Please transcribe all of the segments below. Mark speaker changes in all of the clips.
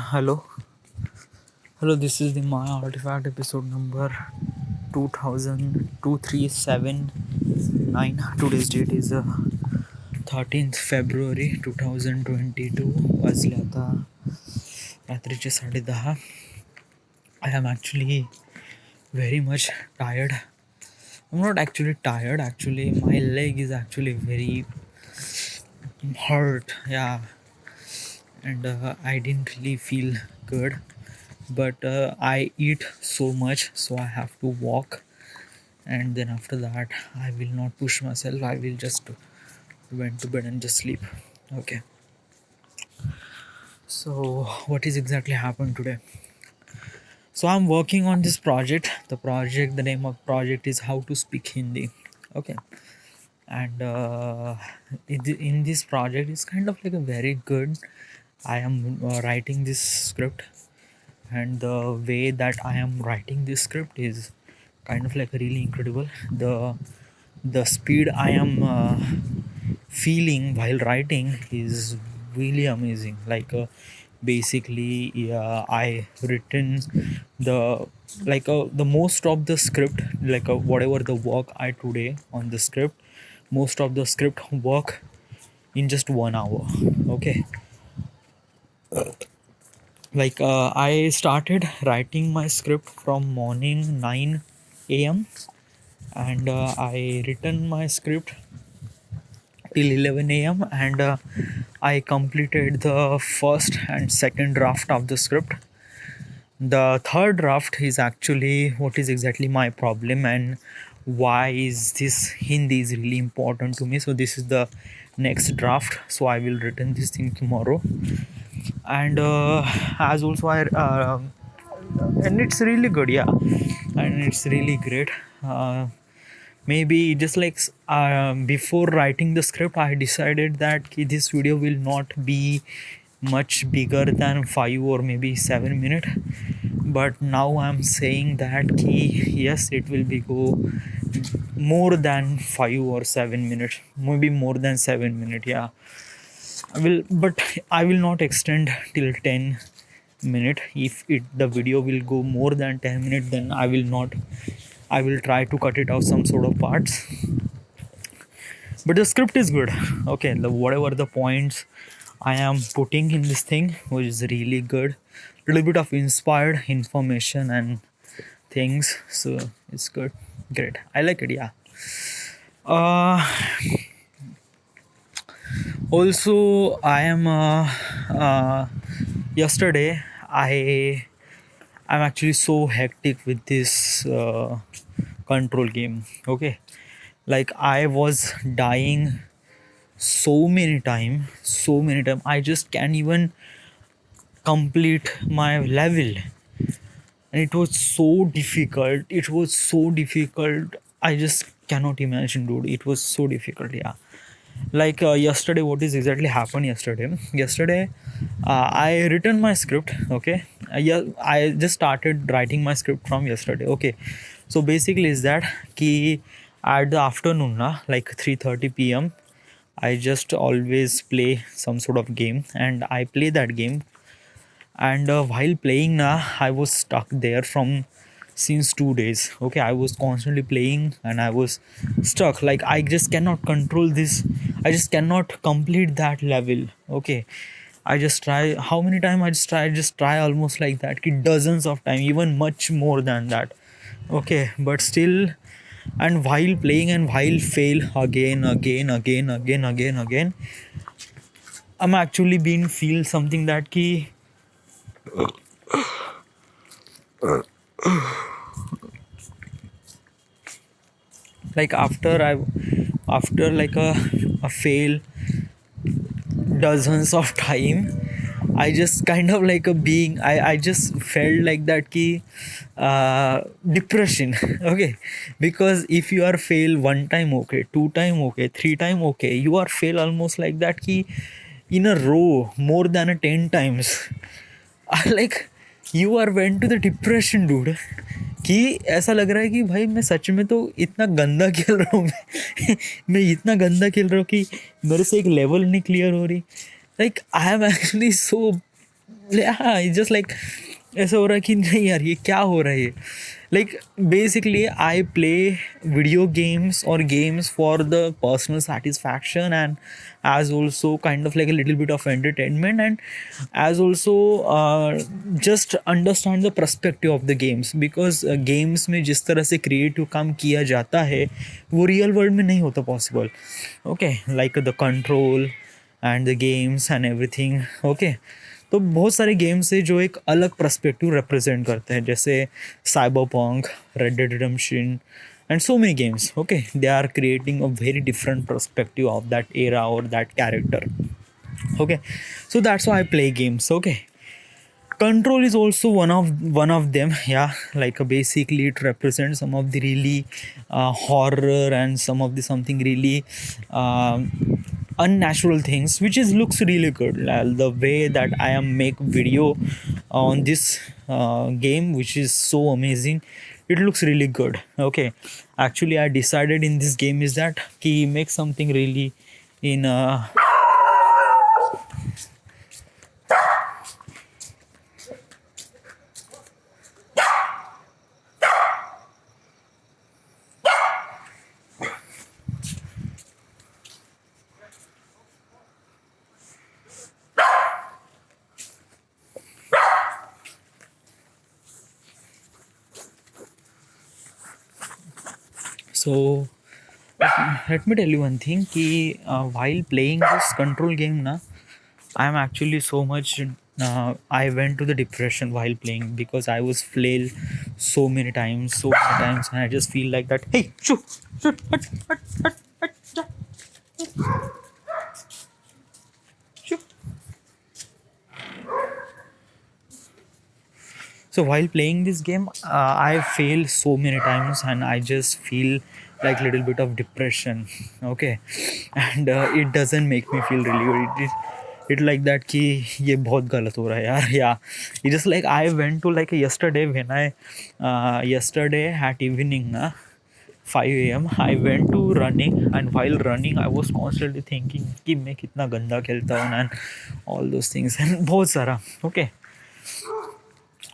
Speaker 1: Hello, hello. This is the Maya Artifact episode number 202379. Today's date is 13th February 2022. वाजले आता रात्रीचे 10:30. I am actually very much tired. I'm not actually tired. Actually, my leg is actually very hurt. Yeah, and I didn't really feel good. But I eat so much, so I have to walk, and then after that I will not push myself. I will just went to bed and just sleep. Okay, so what is exactly happened today? So I'm working on this project. The name of project is How to Speak Hindi. Okay, and in this project it's kind of like a very good. I am writing this script, and the way that I am writing this script is kind of like really incredible. The speed I am feeling while writing is really amazing. Like basically, I written the the most of the script, whatever the work I today on the script, most of the script work in just 1 hour. Okay, I started writing my script from morning 9 a.m. and I written my script till 11 a.m. and I completed the first and second draft of the script. The third draft is actually what is exactly my problem and why is this Hindi is really important to me. So this is the next draft. So I will written this thing tomorrow, and as also I and it's really good, yeah, and it's really great. Maybe just like before writing the script I decided that this video will not be much bigger than 5 or maybe 7 minutes, but now I'm saying that yes, it will be go more than 5 or 7 minutes, maybe more than 7 minutes, yeah. But I will not extend till 10 minutes. If the video will go more than 10 minutes, then I will not. I will try to cut it out some sort of parts. But the script is good. Okay, whatever the points I am putting in this thing, which is really good. Little bit of inspired information and things, so it's good, great. I like it, yeah. Uh, Also, I am yesterday I'm actually so hectic with this control game. Okay, like I was dying so many time. I just can't even complete my level, and it was so difficult. I just cannot imagine, dude. It was so difficult, yeah. Like yesterday, what is exactly happened yesterday? I written my script. Okay, yeah, I just started writing my script from yesterday. Okay, so basically is that ki at the afternoon na, like 3:30 p.m. I just always play some sort of game, and I play that game. And while playing na, I was stuck there from since 2 days. Okay, I was constantly playing and I was stuck. Like I just cannot control this. I just cannot complete that level. Okay, I just try how many times I just try almost like that dozens of time, even much more than that. Okay, but still, and while playing and while fail again, I'm actually been feel something that ki like after like a fail dozens of time, I just kind of like a being, I just felt like that ki depression. Okay, because if you are fail one time, okay, two time, okay, three time, okay, you are fail almost like that ki in a row more than a 10 times. Like you are went to the depression, dude. कि ऐसा लग रहा है कि भाई मैं सच में तो इतना गंदा खेल रहा हूँ मैं इतना गंदा खेल रहा हूँ कि मेरे से एक लेवल नहीं क्लियर हो रही. Like I am actually so just like ऐसा हो रहा है कि नहीं यार ये क्या हो रहा है. Like basically I play video games और games for the personal satisfaction and as also kind of like a little bit of entertainment and as also just understand the perspective of the games because games में जिस तरह से creative काम किया जाता है वो रियल वर्ल्ड में नहीं होता possible. Okay, like the control and the games and everything. Okay, तो बहुत सारे गेम्स है जो एक अलग पर्सपेक्टिव रिप्रेजेंट करते हैं जैसे cyberpunk, red dead redemption and so many games. Okay, they are creating a very different perspective of that era or that character. Okay, so that's why I play games. Okay, control is also one of them. Yeah, like basically it represents some of the really horror and some of the something really unnatural things which is looks really good. The way that I am make video on this game which is so amazing, it looks really good. Okay, actually I decided in this game is that ki make something really in so let me tell you one thing ki while playing this control game na I am actually so much I went to the depression while playing because I was flail so many times and I just feel like that, hey shoot shoot. So while playing this game, I fail so many times and I just feel like little bit of depression. Okay, and it doesn't make me feel really good. It like that कि ये बहुत गलत हो रहा है यार. Yeah, it just like I went to like yesterday when I yesterday at evening na 5 a.m. I went to running and while running I was constantly thinking कि मैं कितना गंदा खेलता हूँ and all those things and बहुत सारा. Okay,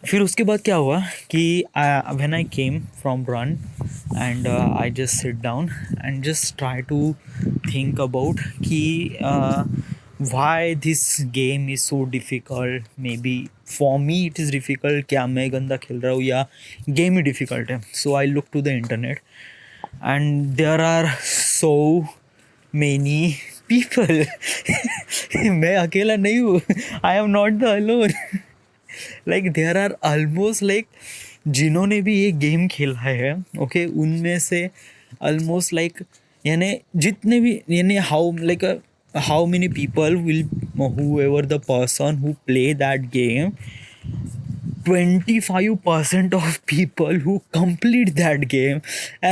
Speaker 1: फिर उसके बाद क्या हुआ कि when I came from run and I just sit down and just try to think about कि why this game is so difficult. Maybe for me it is difficult, क्या मैं गंदा खेल रहा हूँ या गेम ही डिफ़िकल्ट है. So I look to the internet and there are so many people. मैं अकेला नहीं हूँ, I am not the alone. Like there are almost like जिन्होंने भी ये गेम खेला है ओके उनमें से ऑलमोस्ट लाइक यानी जितने भी यानी how many people will who ever the person who play that game 25% of people who complete that game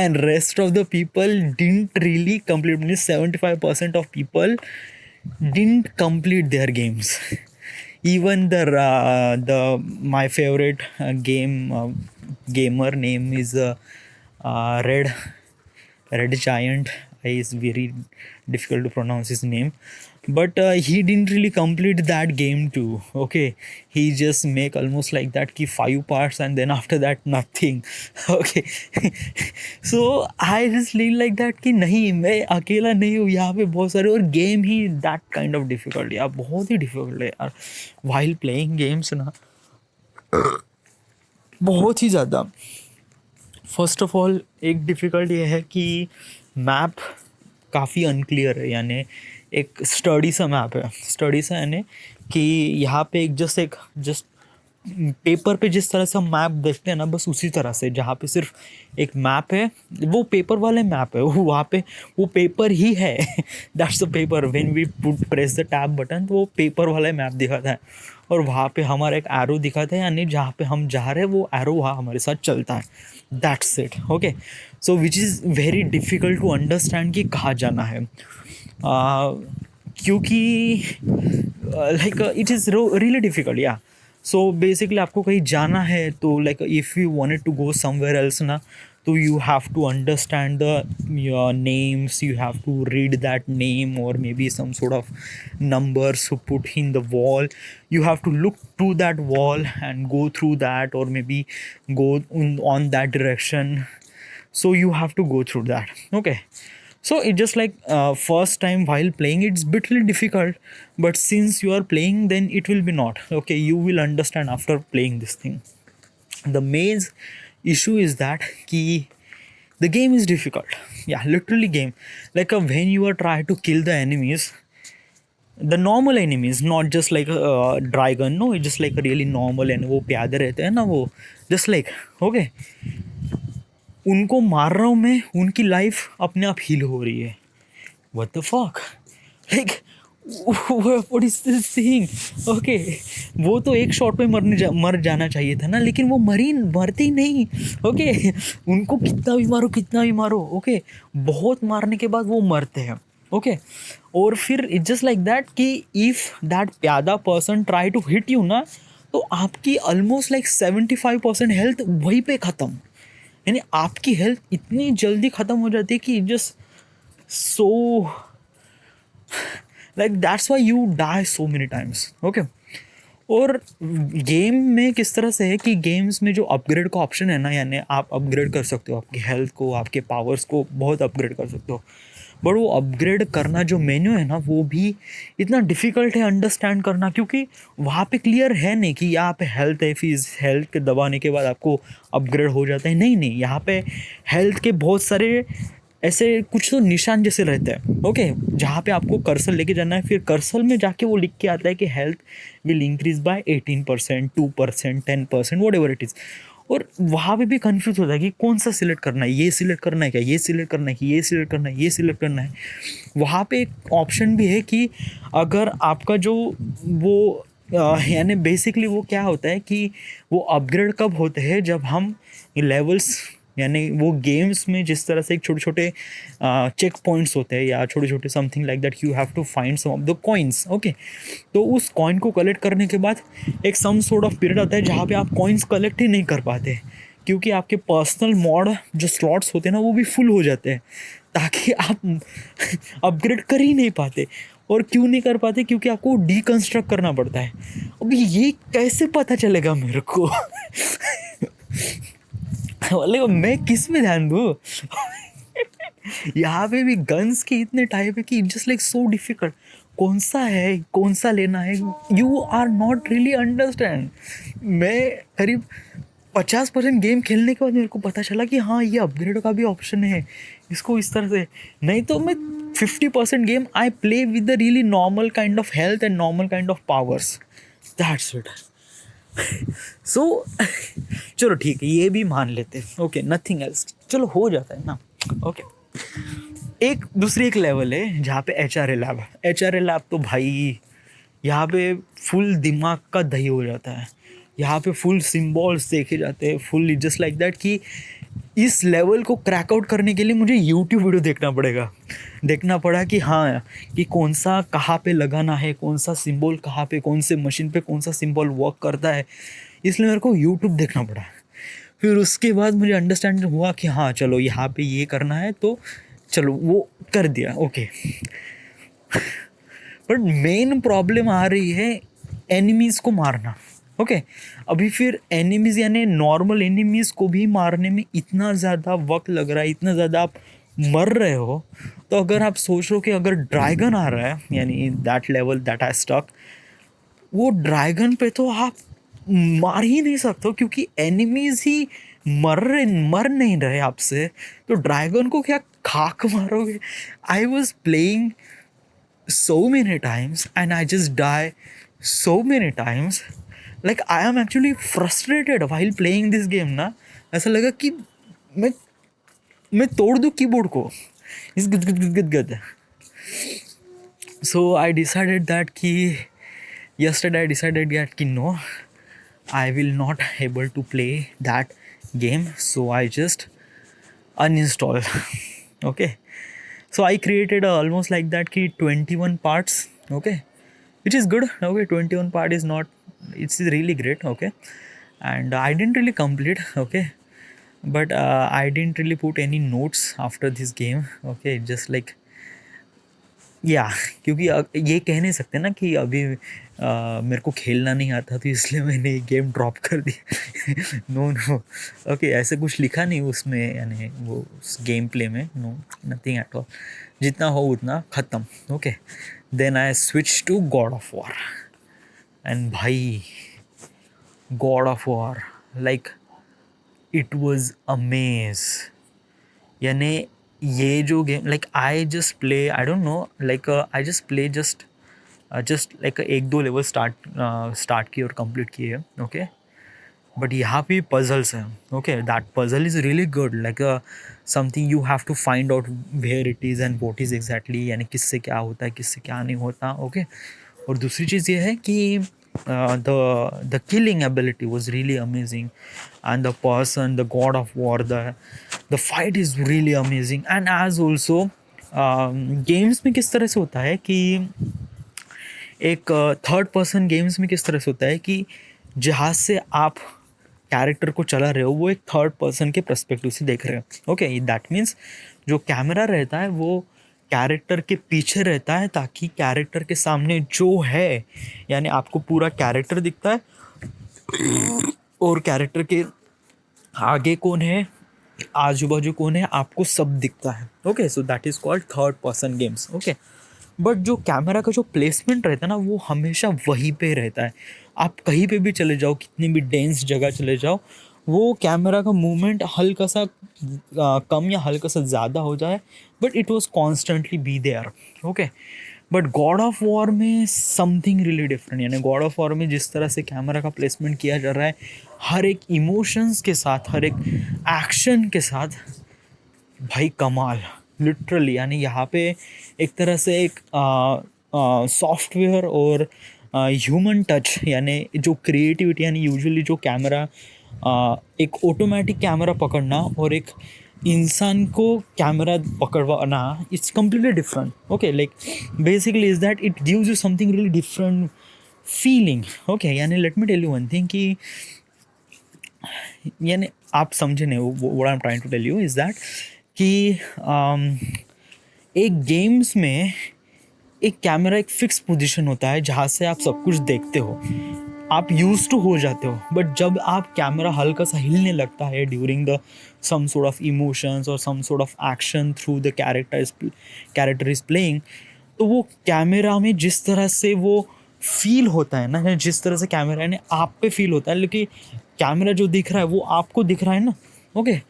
Speaker 1: and rest of the people didn't really complete. Means 75% of people didn't complete their games. Even the my favorite gamer name is red giant. Is very difficult to pronounce his name, but he didn't really complete that game too. Okay, he just make almost like that ki 5 parts and then after that nothing. Okay, so I just feel like that कि नहीं मैं अकेला नहीं हूँ यहाँ पे बहुत सारे और game he that kind of difficult यार बहुत ही difficult है यार. while playing games ना बहुत ही ज़्यादा. फर्स्ट ऑफ ऑल एक डिफ़िकल्ट ये है कि मैप काफ़ी अनक्लियर है. यानी एक स्टडी सा मैप है, स्टडी सा यानी कि यहाँ पे एक जस्ट पेपर पे जिस तरह से हम मैप देखते हैं ना बस उसी तरह से, जहाँ पे सिर्फ एक मैप है वो पेपर वाले मैप है वो वहाँ पे वो पेपर ही है. That's the paper. When we press the tab button तो वो पेपर वाला मैप दिखाता है और वहाँ पे हमारा एक एरो दिखाता है यानी जहाँ पे हम जा रहे हैं वो एरो वहाँ हमारे साथ चलता है. That's it. Okay, so which is very difficult to understand कि कहाँ जाना है. क्योंकि like it is really difficult. या सो बेसिकली आपको कहीं जाना है तो like if you wanted to go somewhere else ना So you have to understand the your names, you have to read that name or maybe some sort of numbers to put in the wall. You have to look to that wall and go through that, or maybe go on that direction. So you have to go through that. Okay, so it just like first time while playing it's bit little difficult, but since you are playing then it will be not okay. You will understand after playing this thing. The main issue is that key the game is difficult. Yeah, literally game, like when you are trying to kill the enemies, the normal enemies, not just like a dragon, no, it's just like a really normal and वो प्यादे रहते हैं ना वो, just like okay, उनको मार रहा हूँ मैं, उनकी लाइफ अपने आप हील हो रही है. What the fuck? Like what is this thing? Okay, वो तो एक शॉट पे मर जाना चाहिए था ना, लेकिन वो मरते ही नहीं. ओके, उनको कितना भी मारो ओके, बहुत मारने के बाद वो मरते हैं. ओके, और फिर इट्स जस्ट लाइक दैट कि इफ दैट प्यादा person try to hit you ना, तो आपकी ऑलमोस्ट लाइक 75% हेल्थ वहीं पे ख़त्म. यानी आपकी हेल्थ इतनी जल्दी ख़त्म हो जाती है कि just so like that's why you die so many times. Okay, और गेम में किस तरह से है कि गेम्स में जो अपग्रेड का ऑप्शन है ना, यानी आप अपग्रेड कर सकते हो आपकी हेल्थ को, आपके पावर्स को बहुत अपग्रेड कर सकते हो. बट वो अपग्रेड करना जो मेन्यू है ना, वो भी इतना डिफ़िकल्ट है अंडरस्टैंड करना, क्योंकि वहाँ पे क्लियर है नहीं कि यहाँ पे हेल्थ है, फिर हेल्थ के दबाने के बाद आपको अपग्रेड हो जाता है. नहीं, यहाँ पे हेल्थ के बहुत सारे ऐसे कुछ तो निशान जैसे रहते हैं. ओके, जहाँ पे आपको कर्सर लेके जाना है, फिर कर्सर में जाके वो लिख के आता है कि health will increase by 18%, 2%, 10%, what ever it is. और वहाँ पे भी कंफ्यूज होता है कि कौन सा सिलेक्ट करना है, ये सिलेक्ट करना है क्या, ये सिलेक्ट करना है कि ये सिलेक्ट करना है, ये सिलेक्ट करना है. वहाँ पे एक ऑप्शन भी है कि अगर आपका जो वो यानी बेसिकली वो क्या होता है कि वो अपग्रेड कब होते हैं, जब हम लेवल्स, यानी वो गेम्स में जिस तरह से एक छोटे छोटे चेक पॉइंट्स होते हैं या छोटे छोटे something like that, you have to find some of the coins. Okay, तो उस कॉइन को कलेक्ट करने के बाद एक सम सॉर्ट ऑफ पीरियड आता है जहाँ पे आप कॉइन्स कलेक्ट ही नहीं कर पाते, क्योंकि आपके पर्सनल मॉड जो स्लॉट्स होते हैं ना, वो भी फुल हो जाते हैं, ताकि आप अपग्रेड कर ही नहीं पाते. और क्यों नहीं कर पाते? क्योंकि आपको डीकंस्ट्रक्ट करना पड़ता है. अभी ये कैसे पता चलेगा मेरे को? मतलब मैं किस में ध्यान दूँ? यहाँ पे भी गन्स के इतने टाइप है कि जस्ट लाइक सो डिफिकल्ट. कौन सा है, कौन सा लेना है, you are not really understand. मैं करीब 50% गेम खेलने के बाद मेरे को पता चला कि हाँ, ये अपग्रेड का भी ऑप्शन है, इसको इस तरह से. नहीं तो मैं 50% game I play with the really normal kind of health and normal kind of powers. That's it. So चलो ठीक है, ये भी मान लेते. ओके, नथिंग एल्स, चलो हो जाता है ना. ओके, एक दूसरी एक लेवल है जहाँ पे HRA लैब. HRA लैब तो भाई यहाँ पे फुल दिमाग का दही हो जाता है. यहाँ पे फुल सिम्बॉल्स देखे जाते हैं, फुल जस्ट लाइक दैट कि इस लेवल को क्रैक आउट करने के लिए मुझे यूट्यूब वीडियो देखना पड़ा कि हाँ, कि कौन सा कहाँ पे लगाना है, कौन सा सिंबल कहाँ पे, कौन से मशीन पे कौन सा सिंबल वर्क करता है. इसलिए मेरे को यूट्यूब देखना पड़ा. फिर उसके बाद मुझे अंडरस्टैंड हुआ कि हाँ चलो यहाँ पे ये करना है, तो चलो वो कर दिया. ओके, बट मेन प्रॉब्लम आ रही है एनिमीज़ को मारना. ओके, अभी फिर एनिमीज़ यानी नॉर्मल एनिमीज़ को भी मारने में इतना ज़्यादा वक्त लग रहा है, इतना ज़्यादा आप मर रहे हो. तो अगर आप सोच लो कि अगर ड्रैगन आ रहा है, यानी that level that I stuck, वो ड्रैगन पे तो आप मार ही नहीं सकते, क्योंकि एनिमीज़ ही मर नहीं रहे आपसे, तो ड्रैगन को क्या खाक मारोगे. I was playing so many times and I just die so many times. Like I am actually frustrated while playing this game ना. ऐसा लगा कि मैं तोड़ दूँ कीबोर्ड को. इस गद. So I decided that कि yesterday I decided that कि no, I will not able to play that game, so I just uninstall. Okay, so I created almost like that ki 21 parts. Okay, which is good. Okay, 21 part is not, it's really great. Okay, and I didn't really complete. Okay, but I didn't really put any notes after this game. Okay, just like या क्योंकि ये कह नहीं सकते ना कि अभी मेरे को खेलना नहीं आता तो इसलिए मैंने ये गेम ड्रॉप कर दिया। नो नो, ओके, ऐसे कुछ लिखा नहीं उसमें, यानी वो उस गेम प्ले में, नो, नथिंग एट ऑल। जितना हो उतना ख़त्म। Okay, then I switch to God of War. And भाई, God of War, like it was amaze. यानी ये जो गेम, like I just play, I don't know, like I just play just like एक दो लेवल स्टार्ट किए और complete किए। ओके, बट यहाँ पे पजल्स हैं। Okay, that puzzle is really good, like something you have to find out where it is and what is exactly, यानी किससे क्या होता है, किससे क्या नहीं होता। ओके, और दूसरी चीज़ ये है कि the killing ability was really amazing, and the person, the god of war, the fight is really amazing. And as also games में किस तरह से होता है कि एक थर्ड पर्सन गेम्स में किस तरह से होता है कि जहाँ से आप कैरेक्टर को चला रहे हो वो एक थर्ड पर्सन के पर्सपेक्टिव से देख रहे हो। ओके, दैट मीन्स जो कैमरा रहता है वो कैरेक्टर के पीछे रहता है, ताकि कैरेक्टर के सामने जो है, यानी आपको पूरा कैरेक्टर दिखता है और कैरेक्टर के आगे कौन है, आजू बाजू कौन है, आपको सब दिखता है। Okay, so that is called third person games. Okay, but जो कैमरा का जो प्लेसमेंट रहता है ना, वो हमेशा वहीं पे रहता है। आप कहीं पे भी चले जाओ, कितनी भी डेंस जगह चले जाओ, वो कैमरा का मूवमेंट हल्का सा कम या हल्का सा ज़्यादा हो जाए, but it was constantly be there. Okay, but God of war में समथिंग रियली डिफरेंट, यानी गॉड ऑफ वॉर में जिस तरह से कैमरा का प्लेसमेंट किया जा रहा है, हर एक इमोशंस के साथ, हर एक एक्शन के साथ, भाई कमाल, लिटरली। यानी यहाँ पे एक तरह से एक सॉफ्टवेयर और ह्यूमन टच, यानी जो क्रिएटिविटी, यानी यूजुअली जो कैमरा एक ऑटोमेटिक कैमरा पकड़ना और एक इंसान को कैमरा पकड़वाना, it's completely different. Okay, like basically is that it gives you something really different feeling. Okay, यानी let me tell you one thing कि यानी आप समझे नहीं, what I am trying to tell you is that कि एक games में एक कैमरा एक फिक्स पोजीशन होता है जहाँ से आप सब कुछ देखते हो, आप यूज टू हो जाते हो। बट जब आप कैमरा हल्का सा हिलने लगता है during the some sort of emotions और some sort of action through the character is playing, तो वो कैमरा में जिस तरह से वो फील होता है ना, जिस तरह से कैमरा ने आप पे फील होता है, लेकिन कैमरा जो दिख रहा है वो आपको दिख रहा है ना। ओके,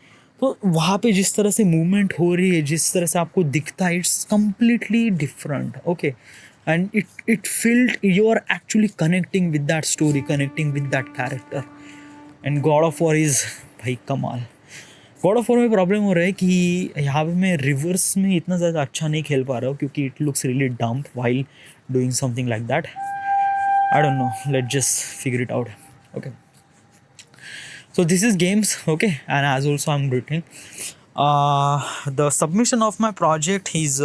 Speaker 1: तो वहाँ पे जिस तरह से मूवमेंट हो रही है, जिस तरह से आपको दिखता है, it's completely different. Okay, and it field you are actually connecting with that story, connecting with that character. And God of war is भाई कमाल। गॉड ऑफ वॉर में प्रॉब्लम हो रहा है कि यहाँ पे मैं रिवर्स में इतना ज़्यादा अच्छा नहीं खेल पा रहा हूँ, क्योंकि it looks really dump while doing something like that. I don't know, let just figure it out. Okay, so this is games. Okay, and as also I'm writing the submission of my project is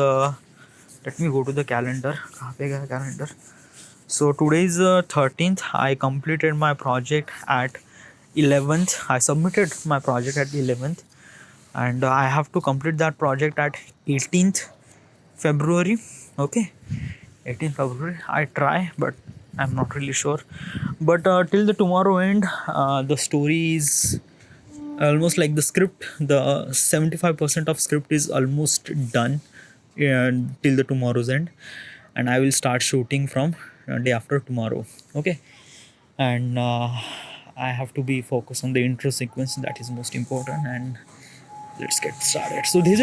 Speaker 1: let me go to the calendar. कहाँ पे गया calendar? So today is 13th. I completed my project at 11th. I submitted my project at 11th, and I have to complete that project at 18th February. Okay, 18th February. I try, but I'm not really sure. But till the tomorrow end, the story is almost like the script. The 75% of script is almost done till the tomorrow's end, and I will start shooting from day after tomorrow. Okay, and I have to be focused on the intro sequence. That is most important. And let's get started. So this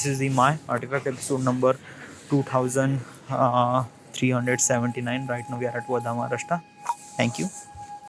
Speaker 1: is the my artifact episode number 2379. Right now we are at Vadha, Maharashtra. Thank you.